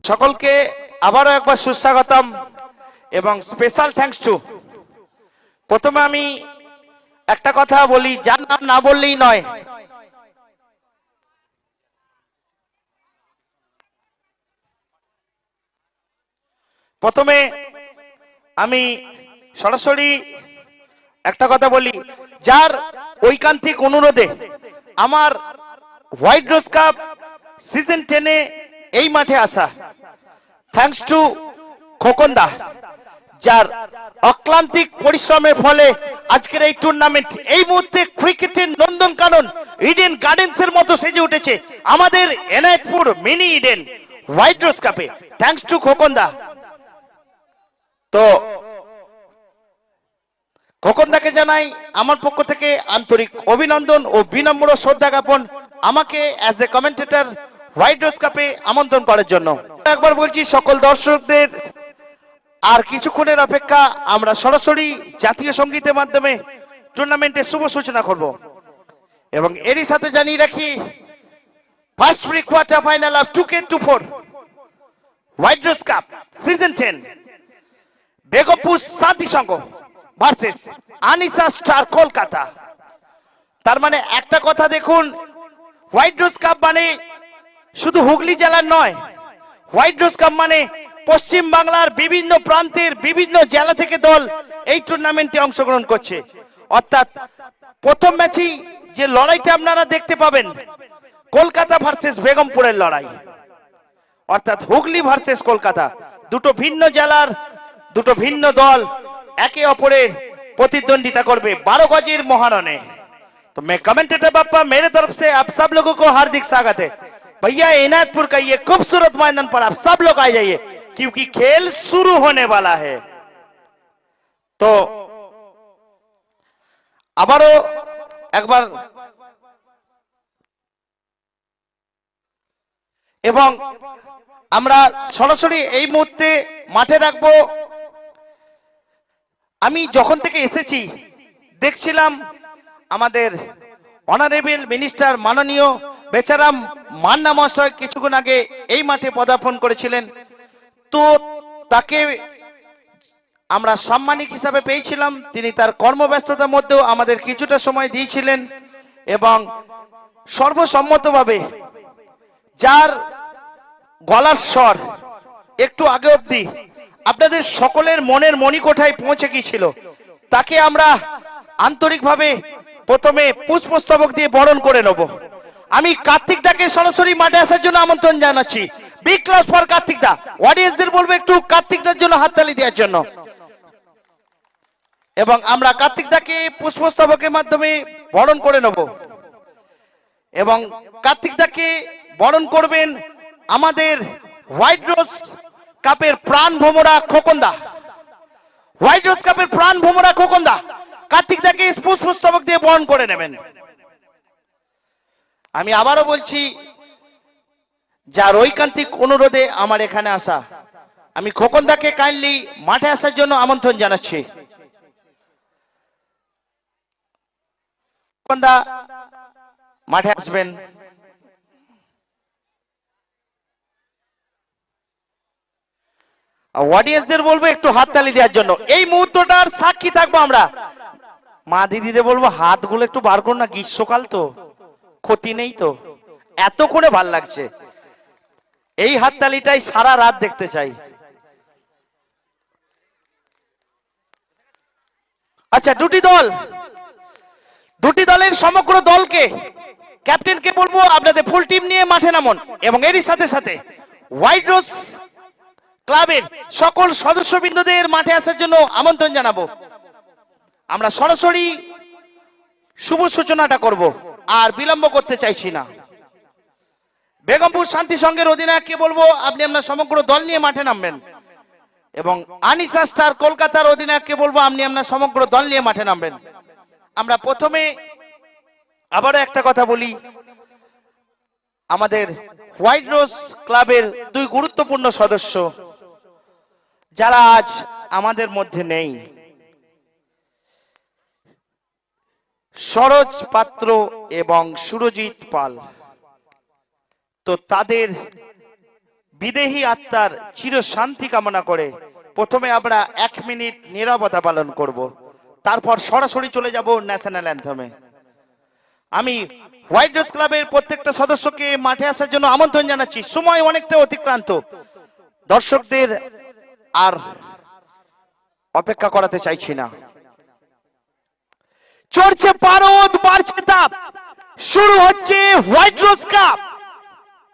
সকলকে আবারও একবার সুস্বাগতম এবং স্পেশাল থ্যাঙ্কস টু। প্রথমে আমি একটা কথা বলি, যার নাম না বললেই নয়। প্রথমে আমি সরাসরি একটা কথা বলি, যার ঐকান্তিক অনুরোধে আমার হোয়াইট রোজ কাপ সিজন 10-এ এই মাঠে আসা, থ্যাঙ্কস টু খোকনদা, যার অক্লান্তিক পরিশ্রমের ফলে আজকের এই টুর্নামেন্ট এই মুহূর্তে ক্রিকেটের নন্দনকানন ইডেন গার্ডেন্সের মতো সেজে উঠেছে আমাদের Enayetpur mini Eden white rose কাপে। থ্যাঙ্কস টু খোকনদা। তো খোকনদাকে জানাই আমার পক্ষ থেকে আন্তরিক অভিনন্দন ও বিনম্র শ্রদ্ধা জ্ঞাপন আমাকে as a commentator white rose কাপে আমন্ত্রণ করার জন্য। একবার বলছি সকল দর্শকদের আর কিছুক্ষণের অপেক্ষা, আমরা সরাসরি জাতীয় সঙ্গীতের মাধ্যমে টুর্নামেন্টের শুভ সূচনা করব এবং এরই সাথে জানিয়ে রাখি first pre quarter final of 2K24 white rose cup season 10 Begampur Shanti Sangha versus Anisa star Kolkata. তার মানে একটা কথা দেখুন, হোয়াইট রোজ কাপ মানে শুধু হুগলি জেলার নয়, হোয়াইট রোজ কাপ মানে পশ্চিম বাংলার বিভিন্ন প্রান্তের বিভিন্ন জেলা থেকে দল এই টুর্নামেন্টে অংশগ্রহণ করছে। অর্থাৎ প্রথম ম্যাচেই যে লড়াইটা আপনারা দেখতে পাবেন কলকাতা ভার্সেস বেগমপুরের লড়াই, অর্থাৎ হুগলি ভার্সেস কলকাতা, দুটো ভিন্ন জেলার দুটো ভিন্ন দল একে অপরের প্রতিদ্বন্দ্বিতা করবে 12 गज মহারণে। तो मैं कमेंटेटर बापा मेरे तरफ से आप सब लोगों को हार्दिक स्वागत है। भैया इनायतपुर का ये खूबसूरत मैदान पर आप सब लोग आ जाइए क्योंकि खेल शुरू होने वाला है। तो আবারও একবার এবং আমরা সরাসরি এই মুহূর্তে মাঠে রাখবো। আমি যখন থেকে এসেছি দেখছিলাম আমাদের অনারেবল মিনিস্টার মাননীয় বেচারাম মান্না মহাশয় কিছুক্ষণ আগে এই মাঠে পদার্পণ করেছিলেন। তো তাকে আমরা সাম্মানিক হিসাবে পেয়েছিলাম, তিনি তার কর্মব্যস্ততার মধ্যেও আমাদের কিছুটা সময় দিয়েছিলেন এবং সর্বসম্মতভাবে যার গলার স্বর একটু আগে অবধি আপনাদের সকলের মনের মণিকোঠায় পৌঁছে গিয়েছিল, তাকে আমরা আন্তরিকভাবে প্রথমে পুষ্পস্তবক দিয়ে বরণ করে নেব। আমি কার্তিক দাকে সরাসরি মাঠে আসার জন্য আমন্ত্রণ জানাচ্ছি। বিগ ক্লাস ফর কার্তিক দা। অডিয়েন্সদের বলবো একটু কার্তিক দার জন্য হাততালি দেওয়ার জন্য এবং আমরা কার্তিক দাকে পুষ্পস্তবকের মাধ্যমে বরণ করে নেব এবং কার্তিক দাকে বরণ করবেন আমাদের হোয়াইট রোজ কাপের প্রাণ ভোমরা খোকনদা। হোয়াইট রোজ কাপের প্রাণ ভোমরা খোকনদা কার্তিক দাকে পুষ্পস্তবক দিয়ে বরণ করে নেবেন। আমি আবারও বলছি, যার ঐকান্তিক অনুরোধে আমার এখানে আসা, আমি খোকনদাকে কাইন্ডলি মাঠে আসার জন্য আমন্ত্রণ জানাচ্ছি। খোকনদা মাঠে আসবেন। অডিয়েন্সদের বলবো একটু হাততালি দেওয়ার জন্য। এই মুহূর্তটার সাক্ষী থাকবো আমরা। মা দিদিদের বলবো হাতগুলো একটু বার করুন না, গ্রীষ্মকাল তো, ক্ষতি নেই তো, এত করে ভাল লাগছে। এই হাততালিটাই সারা রাত দেখতে চাই। আচ্ছা, দুটি দলের সমগ্র দলকে, ক্যাপ্টেনকে বলবো আপনাদের ফুল টিম নিয়ে মাঠে নামুন এবং এরই সাথে সাথে হোয়াইট রোজ ক্লাবের সকল সদস্যবৃন্দদের মাঠে আসার জন্য আমন্ত্রণ জানাবো। আমরা সরাসরি শুভ সূচনাটা করব, আর বিলম্ব করতে চাইছি না। বেগমপুর শান্তি সংঘের অধিনায়ককে বলবো আপনি আপনার সমগ্র দল নিয়ে মাঠে নামবেন এবং আনিসা স্টার কলকাতার অধিনায়ককে বলবো আপনি আপনার সমগ্র দল নিয়ে মাঠে নামবেন। আমরা প্রথমে আবারও একটা কথা বলি, আমাদের হোয়াইট রোজ ক্লাবের দুই গুরুত্বপূর্ণ সদস্য যারা আজ আমাদের মধ্যে নেই, সরোজ পাত্র এবং সুরজিৎ পাল। তো তাদের বিদেহী আত্মার চির শান্তি কামনা করে প্রথমে আমরা 1 মিনিট নীরবতা পালন করব, তারপর সরাসরি চলে যাব ন্যাশনাল অ্যান্থমে। আমি হোয়াইট রোজ ক্লাবের প্রত্যেকটা সদস্যকে মাঠে আসার জন্য আমন্ত্রণ জানাচ্ছি। সময় অনেকটা অতিক্রান্ত, দর্শকদের আর অপেক্ষা করাতে চাইছি না। চড়ছে পারদ, বাড়ছে তাপ, শুরু হচ্ছে হোয়াইট রোজ কাপ।